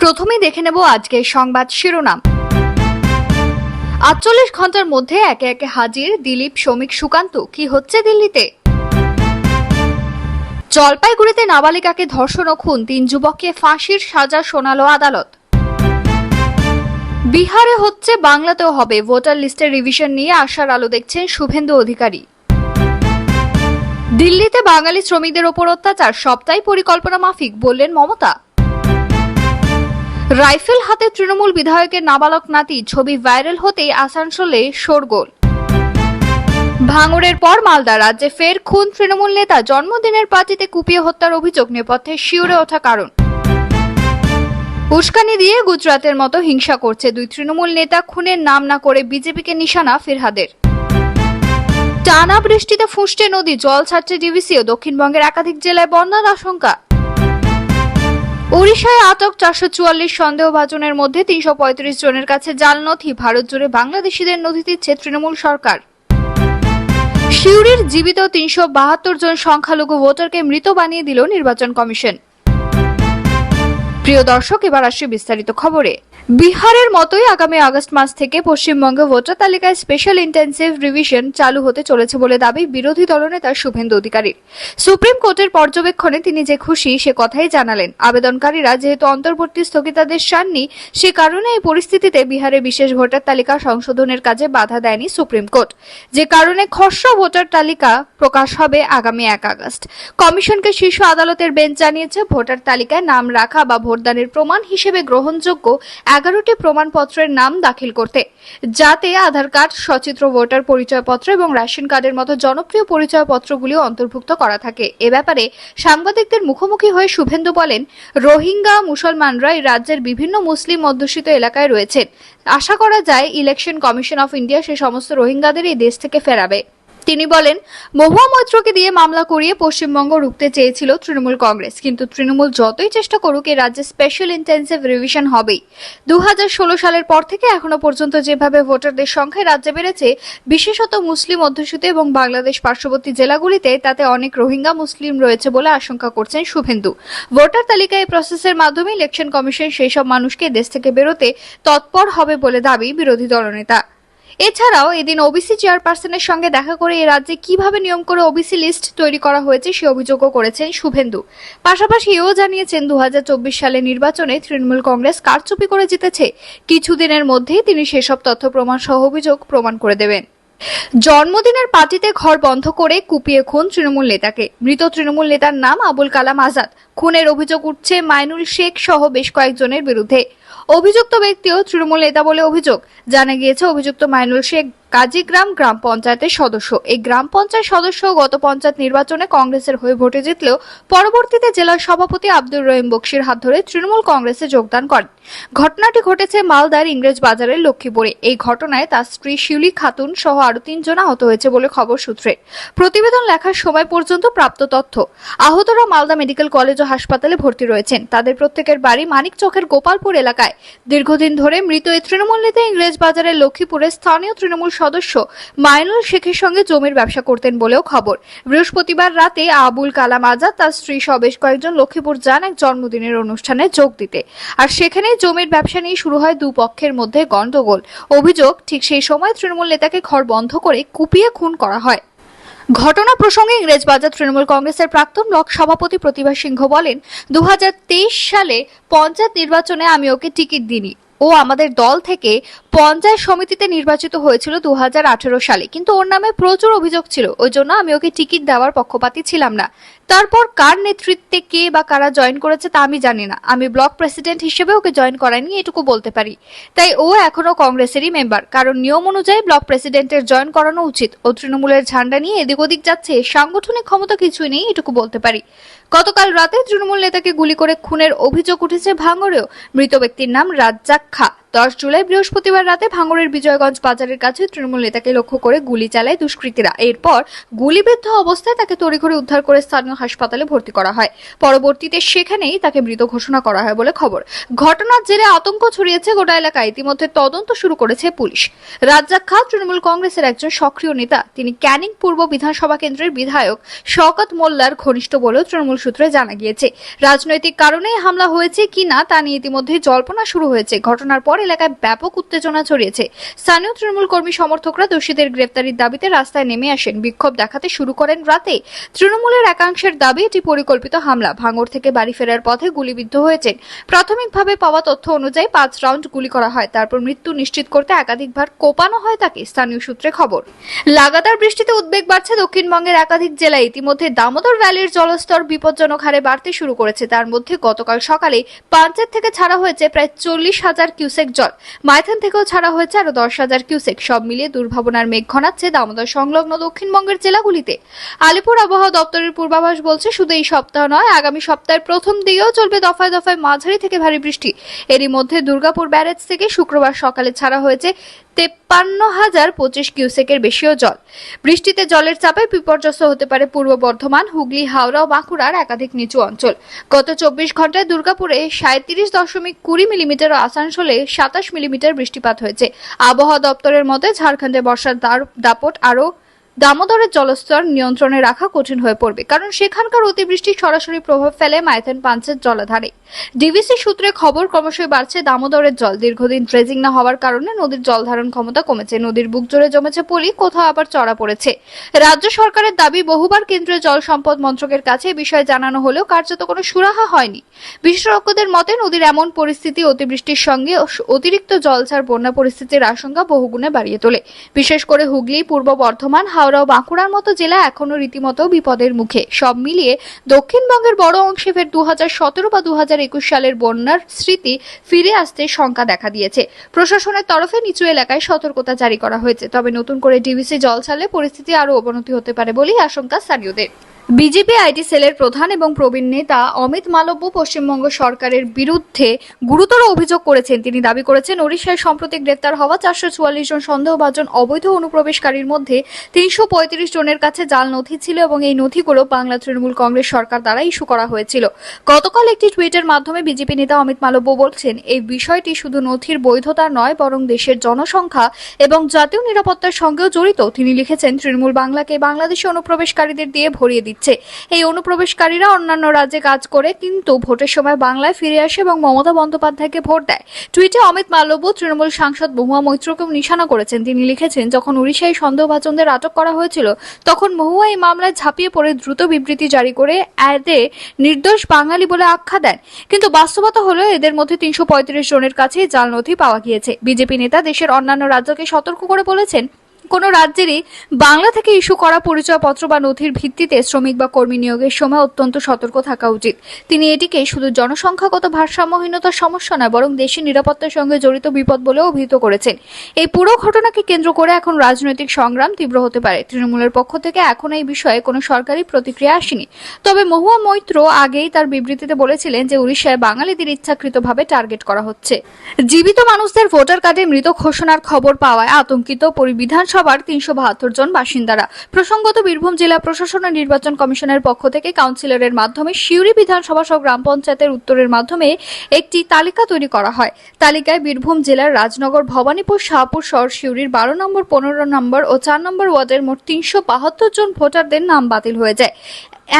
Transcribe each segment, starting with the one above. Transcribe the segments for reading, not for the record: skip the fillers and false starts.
প্রথমেই দেখে নেব আজকের সংবাদ শিরোনাম। 48 ঘন্টার মধ্যে একে একে হাজির দিলীপ, শ্রমিক, সুকান্ত। কি হচ্ছে দিল্লিতে? জলপাইগুড়িতে নাবালিকাকে ধর্ষণ ও খুন, 3 যুবককে ফাঁসির সাজা শোনালো আদালত। বিহারে হচ্ছে, বাংলাতেও হবে, ভোটার লিস্টের রিভিশন নিয়ে আশার আলো দেখছেন শুভেন্দু অধিকারী। দিল্লিতে বাঙালি শ্রমিকদের ওপর অত্যাচার সবটাই পরিকল্পনা মাফিক, বললেন মমতা। রাইফেল হাতে তৃণমূল বিধায়কের নাবালক নাতি, ছবি ভাইরাল হতেই আসানসোলে শোরগোল। ভাঙড়ের পর মালদা, রাজ্যে ফের খুন তৃণমূল নেতা, জন্মদিনের পার্টিতে কুপিয়ে হত্যার অভিযোগ, নেপথ্যে শিউরে ওঠা কারণ। উস্কানি দিয়ে গুজরাটের মতো হিংসা করছে 2 তৃণমূল নেতা, খুনের নাম না করে বিজেপিকে নিশানা ফিরহাদের। টানা বৃষ্টিতে ফুঁসছে নদী, জল ছাড়ছে ডিভিসিও, দক্ষিণবঙ্গের একাধিক জেলায় বন্যার আশঙ্কা। ওড়িশায় আটক 444 সন্দেহভাজনের মধ্যে 335 জনের কাছে জাল নথি, ভারত জুড়ে বাংলাদেশিদের নথি দিচ্ছে তৃণমূল সরকার। সিউড়ির জীবিত 372 জন সংখ্যালঘু ভোটারকে মৃত বানিয়ে দিল নির্বাচন কমিশন। প্রিয় দর্শক, এবার আসছে বিস্তারিত খবরে। বিহারের মতোই আগামী আগস্ট মাস থেকে পশ্চিমবঙ্গে ভোটার তালিকায় স্পেশাল ইন্টেন্সিভ রিভিশন চালু হতে চলেছে বলে দাবি বিরোধী দলনেতা শুভেন্দু অধিকারীর। সুপ্রিম কোর্টের পর্যবেক্ষণে তিনি যে খুশি সে কথাই জানালেন। আবেদনকারীরা যেহেতু অন্তর্বর্তী স্থগিতাদেশ চাননি, সে কারণে এই পরিস্থিতিতে বিহারে বিশেষ ভোটার তালিকা সংশোধনের কাজে বাধা দেয়নি সুপ্রিম কোর্ট, যে কারণে খসড়া ভোটার তালিকা প্রকাশ হবে আগামী 1 আগস্ট। কমিশনকে শীর্ষ আদালতের বেঞ্চ জানিয়েছে, ভোটার তালিকায় নাম রাখা বা ভোটদানের প্রমাণ হিসেবে গ্রহণযোগ্য 11টি প্রমাণপত্রের নাম দাখিল করতে, যাতে আধার কার্ড, সচিত্র ভোটার পরিচয়পত্র এবং রেশন কার্ডের মতো জনপ্রিয় পরিচয়পত্রগুলিও অন্তর্ভুক্ত করা থাকে। এ ব্যাপারে সাংবাদিকদের মুখোমুখি হয়ে শুভেন্দু বলেন, রোহিঙ্গা মুসলমানরা এই রাজ্যের বিভিন্ন মুসলিম অধ্যুষিত এলাকায় রয়েছেন। আশা করা যায় ইলেকশন কমিশন অফ ইন্ডিয়া সে সমস্ত রোহিঙ্গাদের এই দেশ থেকে ফেরাবে। তিনি বলেন, মহুয়া মৈত্রকে দিয়ে মামলা করিয়ে পশ্চিমবঙ্গ রুখতে চেয়েছিল তৃণমূল কংগ্রেস, কিন্তু তৃণমূল যতই চেষ্টা করুক এই রাজ্যে স্পেশাল ইন্টেন্সিভ রিভিশন হবেই। 2016 সালের পর থেকে এখনো পর্যন্ত যেভাবে ভোটারদের সংখ্যায় রাজ্যে বেড়েছে, বিশেষত মুসলিম অধ্যুষিত এবং বাংলাদেশ পার্শ্ববর্তী জেলাগুলিতে, তাতে অনেক রোহিঙ্গা মুসলিম রয়েছে বলে আশঙ্কা করছেন শুভেন্দু। ভোটার তালিকায় এই প্রসেসের মাধ্যমে ইলেকশন কমিশন সেই সব মানুষকে দেশ থেকে বেরোতে তৎপর হবে বলে দাবি বিরোধী দলনেতা। এছাড়াও এদিন ওবিসি চেয়ারপারসনের সঙ্গে দেখা করে এ রাজ্যে কিভাবে নিয়ম করে ওবিসি লিস্ট তৈরি করা হয়েছে সে অভিযোগও করেছেন শুভেন্দু। পাশাপাশি এও জানিয়েছেন 2024 সালে নির্বাচনে তৃণমূল কংগ্রেস কারচুপি করে জিতেছে, কিছুদিনের মধ্যেই তিনি সেসব তথ্য প্রমাণ সহ অভিযোগ প্রমাণ করে দেবেন। জন্মদিনের পার্টিতে ঘর বন্ধ করে কুপিয়ে খুন তৃণমূল নেতাকে, মৃত তৃণমূল নেতার নাম আবুল কালাম আজাদ। খুনের অভিযোগ উঠছে মাইনুল শেখ সহ বেশ কয়েকজনের বিরুদ্ধে। অভিযুক্ত ব্যক্তিও তৃণমূল নেতা বলে অভিযোগ। জানা গিয়েছে, অভিযুক্ত মাইনুল শেখ কাজীগ্রাম গ্রাম পঞ্চায়েতের সদস্য। এই গ্রাম পঞ্চায়েত সদস্য গত পঞ্চায়েত নির্বাচনে কংগ্রেসের হয়ে ভোটে জিতলেও পরবর্তীতে জেলার সভাপতি আব্দুর রহিম বক্সির হাত ধরে তৃণমূল কংগ্রেসে যোগদান করেন। ঘটনাটি ঘটেছে মালদার ইংরেজ বাজারের লক্ষ্মীপুরে। এই ঘটনায় তার স্ত্রী শিউলি খাতুন সহ আরো 3 জন আহত হয়েছে বলে খবর সূত্রে। প্রতিবেদন লেখার সময় পর্যন্ত প্রাপ্ত তথ্য, আহতরা মালদা মেডিকেল কলেজ ও হাসপাতালে ভর্তি রয়েছেন। তাদের প্রত্যেকের বাড়ি মানিকচকের গোপালপুর এলাকায়। দীর্ঘদিন ধরে মৃত এই তৃণমূল নেতা ইংরেজ বাজারের লক্ষ্মীপুরের স্থানীয় তৃণমূল সদস্য মাইনুল শেখের সঙ্গে জমির ব্যবসা করতেন বলেও খবর। বৃহস্পতিবার রাতে আবুল কালাম আজাদ তার স্ত্রী সহ বেশ কয়েকজন লক্ষ্মীপুর যান এক জন্মদিনের অনুষ্ঠানে যোগ দিতে, আর সেখানে জমির ব্যবসা নিয়ে শুরু হয় দুপক্ষের মধ্যে গন্ডগোল। অভিযোগ, ঠিক সেই সময় তৃণমূল নেতাকে ঘর বন্ধ করে কুপিয়ে খুন করা হয়। ঘটনা প্রসঙ্গে ইংরেজবাজার তৃণমূল কংগ্রেসের প্রাক্তন ব্লক সভাপতি প্রতিভা সিংহ বলেন, 2023 সালে পঞ্চায়েত নির্বাচনে আমি ওকে টিকিট দিইনি। ও আমাদের দল থেকে পঞ্চায়েত সমিতিতে নির্বাচিত হয়েছিল 2018 সালে, কিন্তু ওর নামে প্রচুর অভিযোগ ছিল, ওই জন্য আমি ওকে টিকিট দেওয়ার পক্ষপাতী ছিলাম না। তারপর কার নেতৃত্বে কে বা কারা জয়েন করেছে তা আমি জানি না। আমি ব্লক প্রেসিডেন্ট হিসেবে ওকে জয়েন করাইনি, এটুকু বলতে পারি। তাই ও এখনো কংগ্রেসেরই মেম্বার, কারণ নিয়ম অনুযায়ী ব্লক প্রেসিডেন্টের জয়েন করানো উচিত। ও তৃণমূলের ঝান্ডা নিয়ে এদিক ওদিক যাচ্ছে, সাংগঠনিক ক্ষমতা কিছুই নেই, এটুকু বলতে পারি। গতকাল রাতে তৃণমূল নেতাকে গুলি করে খুনের অভিযোগ উঠেছে ভাঙড়েও। মৃত ব্যক্তির নাম রাজ্জাক খা। 10 জুলাই বৃহস্পতিবার রাতে ভাঙড়ের বিজয়গঞ্জ বাজারের কাছে তৃণমূল নেতাকে লক্ষ্য করে গুলি চালায় দুষ্কৃতীরা। এরপর গুলিবিদ্ধ অবস্থায় তাকে তড়িঘড়ি উদ্ধার করে স্থানীয় হাসপাতালে ভর্তি করা হয়। পরবর্তীতে সেখানেই তাকে মৃত ঘোষণা করা হয় বলে খবর। ঘটনার জেরে আতঙ্ক ছড়িয়েছে গোটা এলাকায়। ইতিমধ্যে তদন্ত শুরু করেছে পুলিশ। রাজ্জাক খাঁ তৃণমূল কংগ্রেসের একজন সক্রিয় নেতা। তিনি ক্যানিং পূর্ব বিধানসভা কেন্দ্রের বিধায়ক শওকত মোল্লার ঘনিষ্ঠ বলেও তৃণমূল সূত্রে জানা গিয়েছে। রাজনৈতিক কারণেই হামলা হয়েছে কিনা তা নিয়ে ইতিমধ্যে জল্পনা শুরু হয়েছে। ঘটনার পর এলাকায় ব্যাপক উত্তেজনা ছড়িয়েছে। স্থানীয় তৃণমূল কর্মী সমর্থকরা দোষীদের গ্রেফতারির দাবিতে রাস্তায় নেমে আসেন। বিক্ষোভ দেখাতে শুরু করেন রাতে। তৃণমূলের একাংশের দাবি এটি পরিকল্পিত হামলা। ভাঙড় থেকে বাড়ি ফেরার পথে গুলিবিদ্ধ হয়েছেন। প্রাথমিকভাবে পাওয়া তথ্য অনুযায়ী 5 রাউন্ড গুলি করা হয়। তারপর মৃত্যু নিশ্চিত করতে একাধিকবার কোপানো হয় তাকে, স্থানীয় সূত্রে খবর। লাগাতার বৃষ্টিতে উদ্বেগ বাড়ছে দক্ষিণবঙ্গের একাধিক জেলায়। ইতিমধ্যে দামোদর ভ্যালির জলস্তর বিপজ্জনক হারে বাড়তে শুরু করেছে। তার মধ্যে গতকাল সকালে পাঞ্চেত থেকে ছাড়া হয়েছে প্রায় 40,000 কিউসেক জল। মাইথন থেকেও ছাড়া হয়েছে আরো 10,000 কিউসেক। সব মিলিয়ে দুর্ভাবনার মেঘ ঘনাচ্ছে দামোদর সংলগ্ন দক্ষিণবঙ্গের জেলাগুলিতে। আলিপুর আবহাওয়া দপ্তরের পূর্বাভাস বলছে শুধু এই সপ্তাহ নয়, আগামী সপ্তাহের প্রথম দিকেও চলবে দফায় দফায় মাঝারি থেকে ভারী বৃষ্টি। এরই মধ্যে দুর্গাপুর ব্যারেজ থেকে শুক্রবার সকালে ছাড়া হয়েছে 53,025 কিউসেকের বেশিও জল। বৃষ্টিতে জলের চাপে বিপর্যস্ত হতে পারে পূর্ব বর্ধমান, হুগলি, হাওড়া ও বাঁকুড়ার একাধিক নিচু অঞ্চল। গত 24 ঘন্টায় দুর্গাপুরে 37.20 মিলিমিটার ও আসানসোলে 27 মিলিমিটার বৃষ্টিপাত হয়েছে। আবহাওয়া দপ্তরের মতে ঝাড়খণ্ডে বর্ষার দাপট আরও দামোদরের জলস্তর নিয়ন্ত্রণে রাখা কঠিন হয়ে পড়বে, কারণ সেখানকার অতিবৃষ্টি সরাসরি প্রভাব ফেলে মাইথন পাঞ্চেত জলাধারে। ডিভিসি সূত্রে খবর, ক্রমশই বাড়ছে দামোদরের জল। দীর্ঘদিন ড্রেজিং না হওয়ার কারণে নদীর জল ধারণ ক্ষমতা কমেছে। নদীর বুক জুড়ে জমেছে পলি, কোথাও আবার চড়া পড়েছে। রাজ্য সরকারের দাবি, বহুবার কেন্দ্রীয় জল সম্পদ মন্ত্রকের কাছে এই বিষয়ে জানানো হলেও কার্যত কোনো সুরাহা হয়নি। বিশেষজ্ঞদের মতে নদীর এমন পরিস্থিতি অতিবৃষ্টির সঙ্গে অতিরিক্ত জলছাড় বন্যা পরিস্থিতির আশঙ্কা বহুগুণে বাড়িয়ে তোলে। বিশেষ করে হুগলি, পূর্ব বর্ধমান, হাওড়া ও বাঁকুড়ার মতো জেলা এখনো রীতিমতো বিপদের মুখে। সব মিলিয়ে দক্ষিণবঙ্গের বড় অংশে ফের 2017 বা 2021 সালের বন্যার স্মৃতি ফিরে আসতে শঙ্কা দেখা দিয়েছে। প্রশাসনের তরফে নিচু এলাকায় সতর্কতা জারি করা হয়েছে। তবে নতুন করে ডিভিসি জল ছাড়লে পরিস্থিতি আরও অবনতি হতে পারে বলেই আশঙ্কা স্থানীয়দের। বিজেপি আইটি সেলের প্রধান এবং প্রবীণ নেতা অমিত মালব্য পশ্চিমবঙ্গ সরকারের বিরুদ্ধে গুরুতর অভিযোগ করেছেন। তিনি দাবি করেছেন, ওড়িশায় সম্প্রতি গ্রেপ্তার হওয়া 444 জন সন্দেহভাজন অবৈধ অনুপ্রবেশকারীর মধ্যে 335 জনের কাছে জাল নথি ছিল এবং এই নথিগুলো বাংলা তৃণমূল কংগ্রেস সরকার দ্বারা ইস্যু করা হয়েছিল। গতকাল একটি টুইটের মাধ্যমে বিজেপি নেতা অমিত মালব্য বলছেন, এই বিষয়টি শুধু নথির বৈধতা নয়, বরং দেশের জনসংখ্যা এবং জাতীয় নিরাপত্তার সঙ্গেও জড়িত। তিনি লিখেছেন, তৃণমূল বাংলাকে বাংলাদেশি অনুপ্রবেশকারীদের দিয়ে ভরিয়ে দিচ্ছে। এই অনুপ্রবেশকারীরা অন্যান্য রাজ্যে কাজ করে কিন্তু ভোটের সময় বাংলায় ফিরে আসে এবং মমতা বন্দ্যোপাধ্যায়কে ভোট দেয়। টুইটে অমিত মালব্য তৃণমূল সাংসদ মহুয়া মৈত্রকেও নিশানা করেছেন। তিনি লিখেছেন, যখন ওড়িশায় সন্দেহভাজনদের আটক করা হয়েছিল তখন মহুয়া এই মামলায় ঝাঁপিয়ে পড়ে দ্রুত বিবৃতি জারি করে এদের নির্দোষ বাঙালি বলে আখ্যা দেন। কিন্তু বাস্তবতা হলো এদের মধ্যে 335 জনের কাছেই জাল নথি পাওয়া গিয়েছে। বিজেপি নেতা দেশের অন্যান্য রাজ্যকে সতর্ক করে বলেছেন, কোন রাজ্যেরই বাংলা থেকে ইস্যু করা পরিচয়পত্র বা নথির ভিত্তিতে শ্রমিক বা কর্মী নিয়োগের সময় অত্যন্ত সতর্ক থাকা উচিত। তিনি এটিকে শুধু জনসংখ্যাগত ভারসাম্যহীনতার সমস্যা নয়, বরং দেশের নিরাপত্তার সঙ্গে জড়িত বিপদ বলেও অভিহিত করেছেন। এই পুরো ঘটনাকে কেন্দ্র করে এখন রাজনৈতিক সংগ্রাম তীব্র হতে পারে। তৃণমূলের পক্ষ থেকে এখন এই বিষয়ে কোনো সরকারি প্রতিক্রিয়া আসেনি। তবে মহুয়া মৈত্র আগেই তার বিবৃতিতে বলেছিলেন যে উড়িষ্যায় বাঙালিদের ইচ্ছাকৃতভাবে টার্গেট করা হচ্ছে। জীবিত মানুষদের ভোটার কার্ডে মৃত ঘোষণার খবর পাওয়ায় আতঙ্কিত বিধানসভার 372 জন বাসিন্দারা। প্রসঙ্গত, বীরভূম জেলা প্রশাসন ও নির্বাচন কমিশনের পক্ষ থেকে কাউন্সিলরের মাধ্যমে সিউড়ি বিধানসভা সহ গ্রাম পঞ্চায়েতের উত্তরের মাধ্যমে একটি তালিকা তৈরি করা হয়। তালিকায় বীরভূম জেলার রাজনগর, ভবানীপুর, শাহপুর শহর, সিউড়ির 12 নম্বর, 15 নম্বর ও 4 নম্বর ওয়ার্ডের মোট 372 জন ভোটারদের নাম বাতিল হয়ে যায়।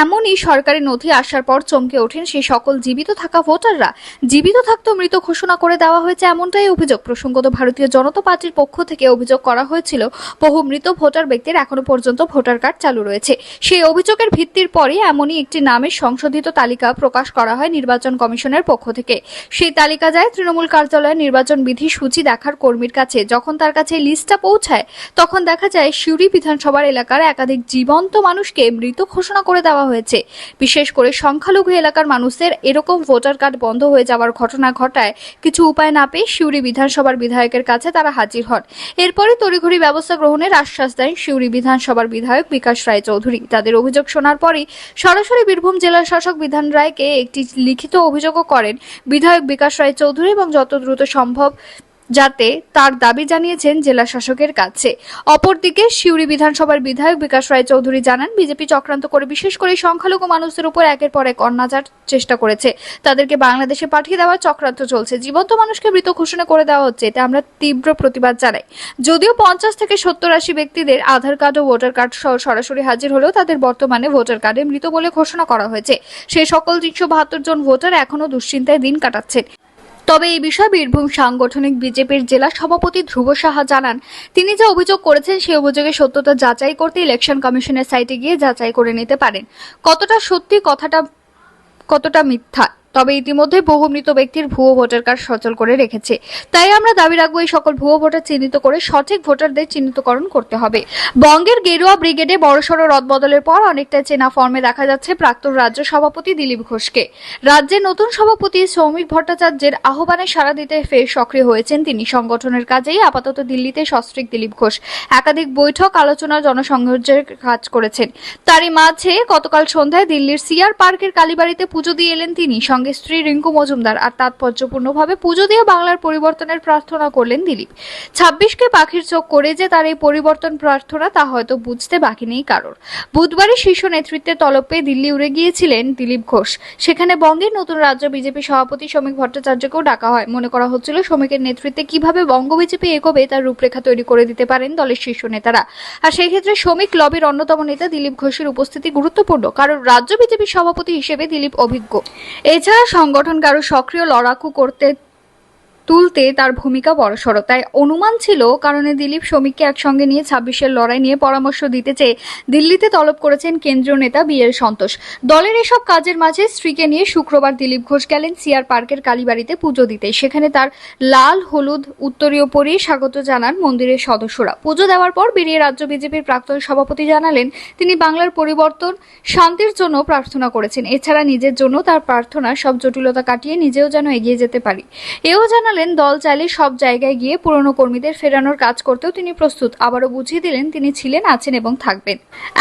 এমনই সরকারি নথি আসার পর চমকে ওঠেন সেই সকল জীবিত থাকা ভোটাররা। জীবিত থাকতেও মৃত ঘোষণা করে দেওয়া হয়েছে এমনটাই অভিযোগ। প্রসঙ্গত, ভারতীয় জনতা পার্টির পক্ষ থেকে অভিযোগ করা হয়েছিল, বহু মৃত ভোটার ব্যক্তির এখনো পর্যন্ত ভোটার কার্ড চালু রয়েছে। সেই অভিযোগের ভিত্তির পরই এমনই একটি নামের সংশোধিত তালিকা প্রকাশ করা হয় নির্বাচন কমিশনের পক্ষ থেকে। সেই তালিকা যায় তৃণমূল কার্যালয়ের নির্বাচন বিধি সূচি দেখার কর্মীর কাছে। যখন তার কাছে লিস্টটা পৌঁছায় তখন দেখা যায় সিউড়ি বিধানসভার এলাকার একাধিক জীবন্ত মানুষকে মৃত ঘোষণা করে দেওয়া হয়েছে। বিশেষ করে সংখ্যালঘু এলাকার মানুষদের এরকম ভোটার কার্ড বন্ধ হয়ে যাওয়ার ঘটনা ঘটায় কিছু উপায় না পেয়ে সিউড়ি বিধানসভার বিধায়কের কাছে তারা হাজির হন। এরপরে তড়িঘড়ি ব্যবস্থা গ্রহণের আশ্বাস দেন সিউড়ি বিধানসভার বিধায়ক বিকাশ রায় চৌধুরী। তাদের অভিযোগ শোনার পরই সরাসরি বীরভূম জেলার শাসক বিধান রায়কে একটি লিখিত অভিযোগও করেন বিধায়ক বিকাশ রায় চৌধুরী এবং যত দ্রুত সম্ভব যাতে তার দাবি জানিয়েছেন জেলা শাসকের কাছে। অপরদিকে সিউড়ি বিধানসভার বিধায়ক বিকাশ রায় চৌধুরী জানান, বিজেপি চক্রান্ত করে বিশেষ করে সংখ্যালঘু মানুষদের উপর একের পর এক অত্যাচার চেষ্টা করেছে। তাদেরকে বাংলাদেশে পাঠিয়ে দেওয়ার চক্রান্ত চলছে। জীবন্ত মানুষকে মৃত ঘোষণা করে দেওয়া হচ্ছে। এতে আমরা তীব্র প্রতিবাদ জানাই। যদিও 50 থেকে 70-80 ব্যক্তিদের আধার কার্ড ও ভোটার কার্ড সহ সরাসরি হাজির হলেও তাদের বর্তমানে ভোটার কার্ডে মৃত বলে ঘোষণা করা হয়েছে। সেই সকল 372 জন ভোটার এখনো দুশ্চিন্তায় দিন কাটাচ্ছেন। তবে এই বিষয়ে বীরভূম সাংগঠনিক বিজেপির জেলা সভাপতি ধ্রুব সাহা জানান, তিনি যে অভিযোগ করেছেন সেই অভিযোগের সত্যতা যাচাই করতে ইলেকশন কমিশনের সাইটে গিয়ে যাচাই করে নিতে পারেন কতটা সত্যি, কতটা মিথ্যা। তবে ইতিমধ্যে বহু মৃত ব্যক্তির ভুয়ো ভোটার কার্ড সচল করে রেখেছে। তাই আমরা দাবি রাখবো এই সকল ভুয়ো ভোটার চিহ্নিত করে সঠিক ভোটারদের চিহ্নিতকরণ করতে হবে। বঙ্গের গেরুয়া ব্রিগেডে বড়সড় রদবদলের পর অনেকটা চেনা ফর্মে দেখা যাচ্ছে প্রাক্তন রাজ্য সভাপতি দিলীপ ঘোষকে। রাজ্যের নতুন সভাপতি সৌমিক ভট্টাচার্যের আহ্বানে সাড়া দিতে ফের সক্রিয় হয়েছেন তিনি। সংগঠনের কাজেই আপাতত দিল্লিতে সস্ত্রীক দিলীপ ঘোষ একাধিক বৈঠক, আলোচনা, জনসংযোগের কাজ করেছেন। তারই মাঝে গতকাল সন্ধ্যায় দিল্লির সিআর পার্কের কালীবাড়িতে পুজো দিয়ে এলেন তিনি। সঙ্গে স্ত্রী রিঙ্কু মজুমদার আর তাৎপর্যপূর্ণভাবে পুজো দিয়ে বাংলার পরিবর্তনের প্রার্থনা করলেন দিলীপ। 26কে পাখির চোখ করে যে তার এই পরিবর্তন প্রার্থনা তা হয়তো বুঝতে বাকি নেই কারোর। বুধবারই শীর্ষ নেতৃত্বের তলব পেয়ে দিল্লি উড়ে গিয়েছিলেন দিলীপ ঘোষ। সেখানে বঙ্গের নতুন রাজ্য বিজেপি সভাপতি সৌমিক ভট্টাচার্যকেও ডাকা হয়। মনে করা হচ্ছিল সৌমিকের নেতৃত্বে কিভাবে বঙ্গ বিজেপি এগোবে তার রূপরেখা তৈরি করে দিতে পারেন দলের শীর্ষ নেতারা। আর সেই ক্ষেত্রে শ্রমিক লবির অন্যতম নেতা দিলীপ ঘোষের উপস্থিতি গুরুত্বপূর্ণ, কারণ রাজ্য বিজেপি সভাপতি হিসেবে দিলীপ অভিজ্ঞ। এছাড়া সংগঠনকে আরো সক্রিয় লড়াকু করতে তুলতে তার ভূমিকা বড়সড়। তাই অনুমান ছিল কারণে দিলীপ শ্রমিককে একসঙ্গে নিয়ে 26-এর লড়াই নিয়ে পরামর্শ দিতে চেয়ে দিল্লিতে তলব করেছেন কেন্দ্রীয় নেতা বিএল সন্তোষ। দলের এসব কাজের মাঝে স্ত্রীকে নিয়ে শুক্রবার দিলীপ ঘোষ গেলেন সিআর পার্কের কালীবাড়িতে পুজো দিতে। সেখানে তার লাল হলুদ উত্তরীয় পরিয়ে স্বাগত জানান মন্দিরের সদস্যরা। পুজো দেওয়ার পর বেরিয়ে রাজ্য বিজেপির প্রাক্তন সভাপতি জানালেন, তিনি বাংলার পরিবর্তন, শান্তির জন্য প্রার্থনা করেছেন। এছাড়া নিজের জন্য তার প্রার্থনা সব জটিলতা কাটিয়ে নিজেও যেন এগিয়ে যেতে পারি। এও জানালেন, দল চাইলে সব জায়গায় গিয়ে পুরনো কর্মীদের ফেরানোর কাজ করতেও তিনি প্রস্তুত। আবারও বুঝিয়ে দিলেন তিনি ছিলেন, আছেন এবং থাকবেন।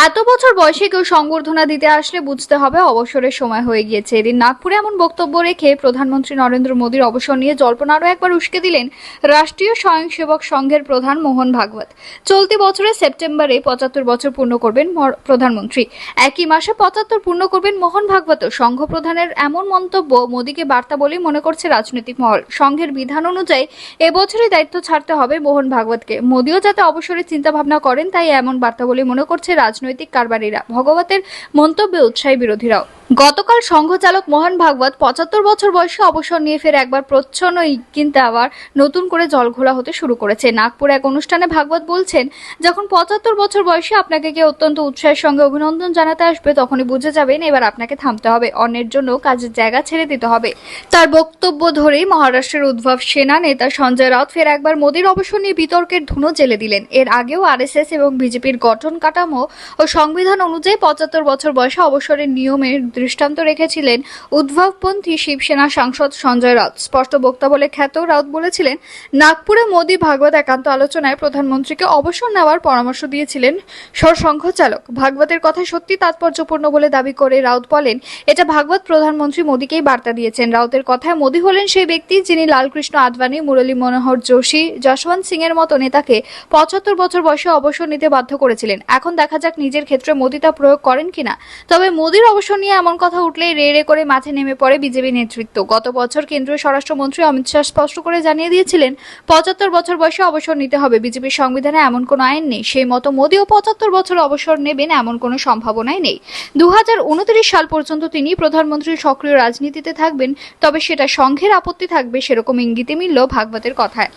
এত বছর বয়সে কেউ সংবর্ধনা দিতে আসলে বুঝতে হবে অবসরের সময় হয়ে গিয়েছে। এদিন নাগপুরে এমন বক্তব্য রেখে প্রধানমন্ত্রী নরেন্দ্র মোদীর অবসর নিয়ে জল্পনা আরও একবার উস্কে দিলেন রাষ্ট্রীয় স্বয়ংসেবক সংঘের প্রধান মোহন ভাগবত। চলতি বছরের সেপ্টেম্বরে 75 বছর পূর্ণ করবেন প্রধানমন্ত্রী। একই মাসে 75 পূর্ণ করবেন মোহন ভাগবত। সংঘ প্রধানের এমন মন্তব্য মোদীকে বার্তা বলেই মনে করছে রাজনৈতিক মহল। সংঘের বিধান অনুযায়ী এবছরই দায়িত্ব ছাড়তে হবে মোহন ভাগবতকে। মোদীও যাতে অবসরের চিন্তা ভাবনা করেন তাই এমন বার্তা বলে মনে করছে রাজনৈতিক কারবারিরা। ভাগবতের মন্তব্যে উৎসাহী বিরোধীরাও। গতকাল সংঘ চালক মোহন ভাগবত 75 বছর বয়সে অবসর নিয়ে ফের একবার প্রচ্ছন্নই, কিন্তু আবার নতুন করে জলঘোলা হতে শুরু করেছে। নাগপুরে এক অনুষ্ঠানে ভাগবত বলছেন, যখন 75 বছর বয়সে আপনাকে কেউ অত্যন্ত উৎসাহের সঙ্গে অভিনন্দন জানাতে আসবে তখনই বুঝে যাবেন এবার আপনাকে থামতে হবে, অন্যের জন্য কাজের জায়গা ছেড়ে দিতে হবে। তার বক্তব্য ধরেই মহারাষ্ট্রের উদ্ভব সেনা নেতা সঞ্জয় রাউত ফের একবার মোদীর অবসর নিয়ে বিতর্কের ধুনো জেলে দিলেন। এর আগেও আরএসএস এবং বিজেপির গঠন কাঠামো ও সংবিধান অনুযায়ী 75 বছর বয়সে অবসরের নিয়মের দৃষ্টান্ত রেখেছিলেন উদ্ভবপন্থী শিবসেনা সাংসদ সঞ্জয় রাউত। স্পষ্ট বক্তা বলে খ্যাত রাউত বলেছিলেন, নাগপুরে মোদী ভাগবত একান্ত আলোচনায় প্রধানমন্ত্রীকে অবসর নেওয়ার পরামর্শ দিয়েছিলেন সরসংঘ চালক। ভাগবতের কথা সত্যি তাৎপর্যপূর্ণ বলে দাবি করে রাউত বলেন, এটা ভাগবত প্রধানমন্ত্রী মোদীকেই বার্তা দিয়েছেন। রাউতের কথায় মোদী হলেন সেই ব্যক্তি যিনি লালকৃষ্ণ আদবানি, মুরলী মনোহর যোশী, যশবন্ত সিং এর মতো নেতাকে 75 বছর বয়সে অবসর নিতে বাধ্য করেছিলেন। এখন দেখা যাক নিজের ক্ষেত্রে মোদী তা প্রয়োগ করেন কিনা। তবে মোদীর অবসর নিয়ে এমন কথা উঠলেই রে রে করে মাঠে নেমে পড়ে বিজেপি নেতৃত্ব। গত বছর কেন্দ্রীয় স্বরাষ্ট্রমন্ত্রী অমিত শাহ স্পষ্ট করে জানিয়ে দিয়েছিলেন 75 বছর বয়সে অবসর নিতে হবে। বিজেপির সংবিধানে এমন কোনো আইন নেই। সেই মতো মোদীও 75 বছর অবসর নেবেন এমন কোনো সম্ভাবনাই নেই। 2029 সাল পর্যন্ত তিনি প্রধানমন্ত্রীর সক্রিয় রাজনীতিতে থাকবেন, তবে সেটা সংঘের আপত্তি থাকবে সেরকম ইঙ্গিতে মিলল ভাগবতের কথায়।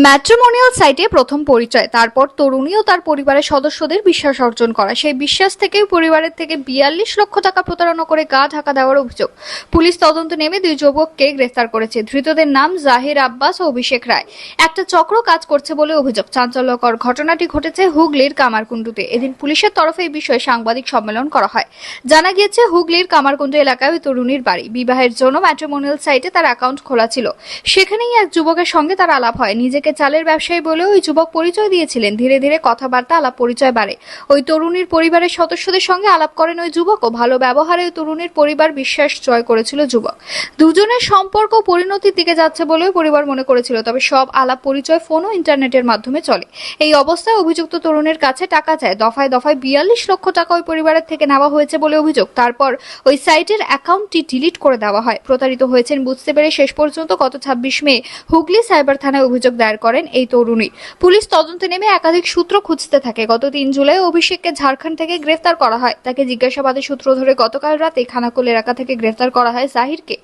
ম্যাট্রিমোনিয়াল সাইটে প্রথম পরিচয়, তারপর তরুণী ও তার পরিবারের সদস্যদের বিশ্বাস অর্জন করা। সেই বিশ্বাস থেকেই পরিবারের থেকে 42 লক্ষ টাকা প্রতারণা করে গা ঢাকা দেওয়ার অভিযোগ। পুলিশ তদন্ত নেমে 2 যুবককে গ্রেফতার করেছে। ধৃতদের নাম জাহির আব্বাস ও অভিষেক রায়। একটা চক্র কাজ করছে বলে অভিযোগ। চাঞ্চল্যকর ঘটনাটি ঘটেছে হুগলির কামারকুণ্ডুতে। এদিন পুলিশের তরফে এই বিষয়ে সাংবাদিক সম্মেলন করা হয়। জানা গিয়েছে হুগলির কামারকুণ্ডু এলাকায় ওই তরুণীর বাড়ি। বিবাহের জন্য ম্যাট্রিমোনিয়াল সাইটে তার অ্যাকাউন্ট খোলা ছিল। সেখানে সেখানেই এক যুবকের সঙ্গে তার আলাপ হয়। নিজেকে চালের ব্যবসায়ী বলে ওই যুবক পরিচয় দিয়েছিলেন। ধীরে ধীরে কথাবার্তা আলাপ পরিচয় বাড়ে। ওই তরুণীর পরিবারের সদস্যদের সঙ্গে আলাপ করেন ওই যুবক ও ভালো ব্যবহারে ওই তরুণীর পরিবার বিশ্বাস জয় করেছিল যুবক। দুজনের সম্পর্ক পরিণতির দিকে যাচ্ছে বলেও পরিবার মনে করেছিল। তবে সব আলাপ পরিচয় ফোন ও ইন্টারনেটের মাধ্যমে চলে। এই অবস্থায় অভিযুক্ত তরুণের কাছে টাকা চায়। দফায় দফায় 42 লক্ষ টাকা ওই পরিবারের থেকে নেওয়া হয়েছে বলে অভিযোগ। তারপর ওই সাইটের অ্যাকাউন্টটি ডিলিট করে দেওয়া হয়। প্রতারিত হয়েছেন বুঝতে পেরে শেষ পর্যন্ত গত 26 মে হুগলি সাইবার থানায় অভিযোগ দায়ের করেন এই তরুণী। পুলিশ তদন্তে নেমে একাধিক সূত্র খুঁজতে থাকে। গত 3 জুলাই অভিষেককে ঝাড়খণ্ড থেকে গ্রেফতার করা হয়। তাকে জিজ্ঞাসাবাদের সূত্র ধরে গতকাল রাতে খানাকুল এলাকা থেকে গ্রেফতার করা হয় জাহিরকে।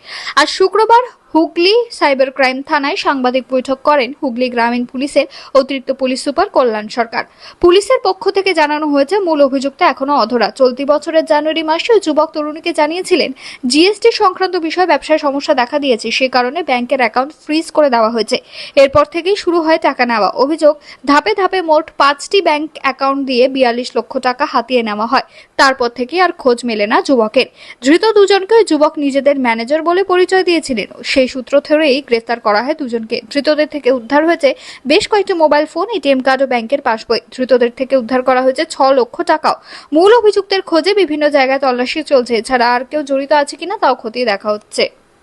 আজ শুক্রবার হুগলি সাইবার ক্রাইম থানায় সাংবাদিক বৈঠক করেন হুগলি গ্রামীণ পুলিশের অতিরিক্ত পুলিশ সুপার কল্যাণ সরকার। পুলিশের পক্ষ থেকে জানানো হয়েছে মূল অভিযুক্ত এখনো অধরা। চলতি বছরের জানুয়ারি মাসে ওই যুবক তরুণীকে জানিয়েছিলেন জিএসটি সংক্রান্ত বিষয়ে ব্যবসায় সমস্যা দেখা দিয়েছে, সে কারণে ব্যাংকের অ্যাকাউন্ট ফ্রিজ করে দেওয়া হয়েছে। এরপর থেকেই শুরু হয় টাকা নেওয়া। অভিযোগ, ধাপে ধাপে মোট 5টি ব্যাংক অ্যাকাউন্ট দিয়ে 42 লক্ষ টাকা হাতিয়ে নেওয়া হয়। তারপর থেকে আর খোঁজ মেলে না যুবকের। ধৃত দুজনকে ওই যুবক নিজেদের ম্যানেজার বলে পরিচয় দিয়েছিলেন। সেই সূত্র ধরেই গ্রেফতার করা হয় দুজনকে। ধৃতদের থেকে উদ্ধার হয়েছে বেশ কয়েকটি মোবাইল ফোন, এটিএম কার্ড ও ব্যাংকের পাসবই। ধৃতদের থেকে উদ্ধার করা হয়েছে 6 লক্ষ টাকাও। মূল অভিযুক্তের খোঁজে বিভিন্ন জায়গায় তল্লাশি চলছে। এছাড়া আর কেউ জড়িত আছে কিনা তাও খতিয়ে দেখা হচ্ছে।